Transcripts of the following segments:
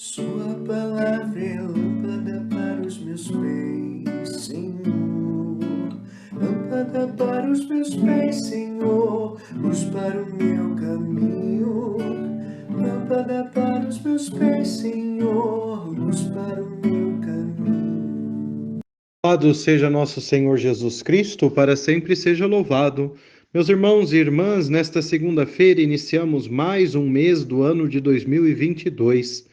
Sua palavra é lâmpada para os meus pés, Senhor. Lâmpada para os meus pés, Senhor. Luz para o meu caminho. Lâmpada para os meus pés, Senhor. Luz para o meu caminho. Louvado seja nosso Senhor Jesus Cristo, para sempre seja louvado. Meus irmãos e irmãs, nesta segunda-feira iniciamos mais um mês do ano de 2022.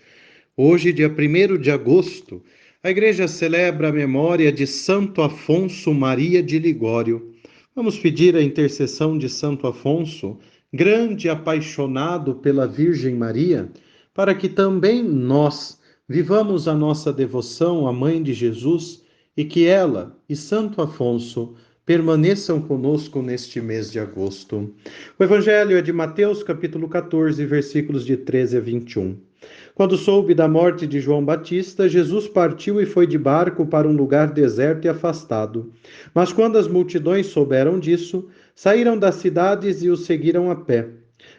Hoje, dia 1º de agosto, a Igreja celebra a memória de Santo Afonso Maria de Ligório. Vamos pedir a intercessão de Santo Afonso, grande apaixonado pela Virgem Maria, para que também nós vivamos a nossa devoção à Mãe de Jesus e que ela e Santo Afonso permaneçam conosco neste mês de agosto. O Evangelho é de Mateus, capítulo 14, versículos de 13 a 21. Quando soube da morte de João Batista, Jesus partiu e foi de barco para um lugar deserto e afastado. Mas quando as multidões souberam disso, saíram das cidades e o seguiram a pé.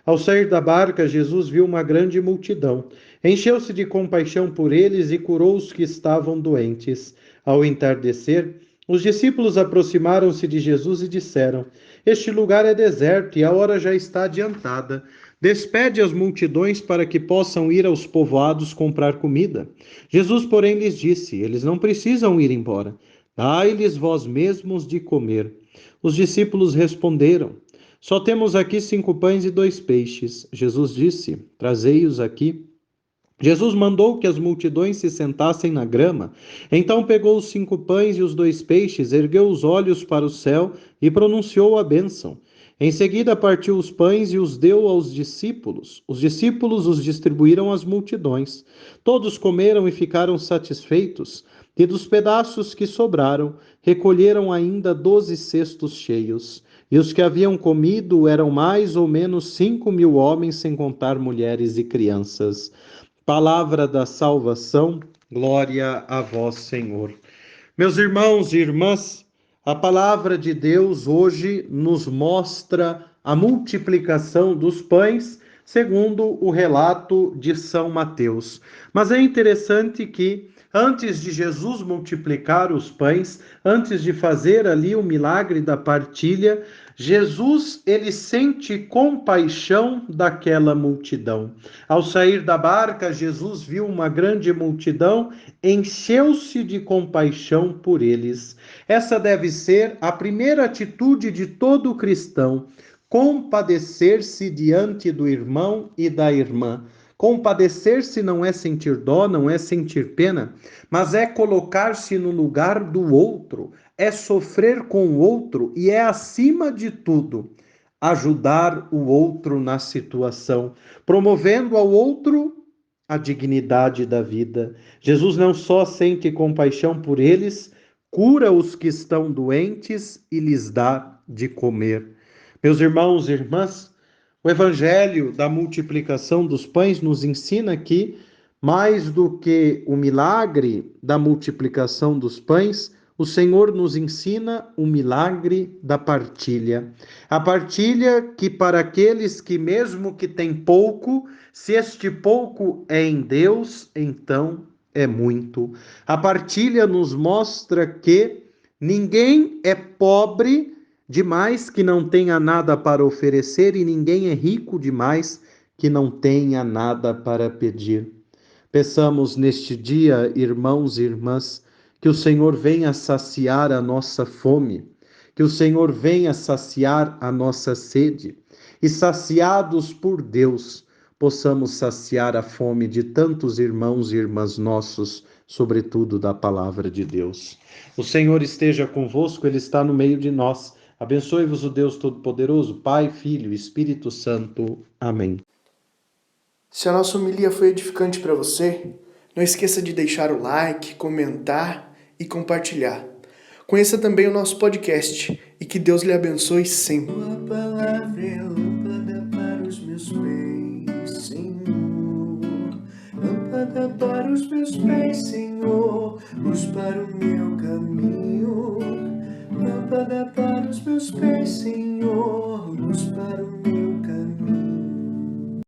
Ao sair da barca, Jesus viu uma grande multidão. Encheu-se de compaixão por eles e curou os que estavam doentes. Ao entardecer, os discípulos aproximaram-se de Jesus e disseram: Este lugar é deserto e a hora já está adiantada. Despede as multidões para que possam ir aos povoados comprar comida. Jesus, porém, lhes disse: Eles não precisam ir embora. Dai-lhes vós mesmos de comer. Os discípulos responderam: Só temos aqui 5 pães e 2 peixes. Jesus disse: Trazei-os aqui. Jesus mandou que as multidões se sentassem na grama. Então pegou os 5 pães e os 2 peixes, ergueu os olhos para o céu e pronunciou a bênção. Em seguida partiu os pães e os deu aos discípulos. Os discípulos os distribuíram às multidões. Todos comeram e ficaram satisfeitos. E dos pedaços que sobraram, recolheram ainda 12 cestos cheios. E os que haviam comido eram mais ou menos 5.000 homens, sem contar mulheres e crianças. Palavra da salvação, glória a vós, Senhor. Meus irmãos e irmãs, a palavra de Deus hoje nos mostra a multiplicação dos pães, segundo o relato de São Mateus. Mas é interessante que, antes de Jesus multiplicar os pães, antes de fazer ali o milagre da partilha, Jesus, ele sente compaixão daquela multidão. Ao sair da barca, Jesus viu uma grande multidão, encheu-se de compaixão por eles. Essa deve ser a primeira atitude de todo cristão: compadecer-se diante do irmão e da irmã. Compadecer-se não é sentir dó, não é sentir pena, mas é colocar-se no lugar do outro, é sofrer com o outro e é, acima de tudo, ajudar o outro na situação, promovendo ao outro a dignidade da vida. Jesus não só sente compaixão por eles, cura os que estão doentes e lhes dá de comer. Meus irmãos e irmãs, o Evangelho da multiplicação dos pães nos ensina que, mais do que o milagre da multiplicação dos pães, o Senhor nos ensina o milagre da partilha. A partilha que, para aqueles que, mesmo que têm pouco, se este pouco é em Deus, então é muito. A partilha nos mostra que ninguém é pobre demais que não tenha nada para oferecer e ninguém é rico demais que não tenha nada para pedir. Peçamos neste dia, irmãos e irmãs, que o Senhor venha saciar a nossa fome, que o Senhor venha saciar a nossa sede, e saciados por Deus, possamos saciar a fome de tantos irmãos e irmãs nossos, sobretudo da palavra de Deus. O Senhor esteja convosco, Ele está no meio de nós. Abençoe-vos o Deus Todo-Poderoso, Pai, Filho e Espírito Santo. Amém. Se a nossa homilia foi edificante para você, não esqueça de deixar o like, comentar e compartilhar. Conheça também o nosso podcast e que Deus lhe abençoe sempre. Tua palavra é lâmpada para os meus pés, Senhor. Lâmpada para os meus pés, Senhor. Luz para o meu caminho. Lâmpada para os meus pés, Senhor. Luz para o meu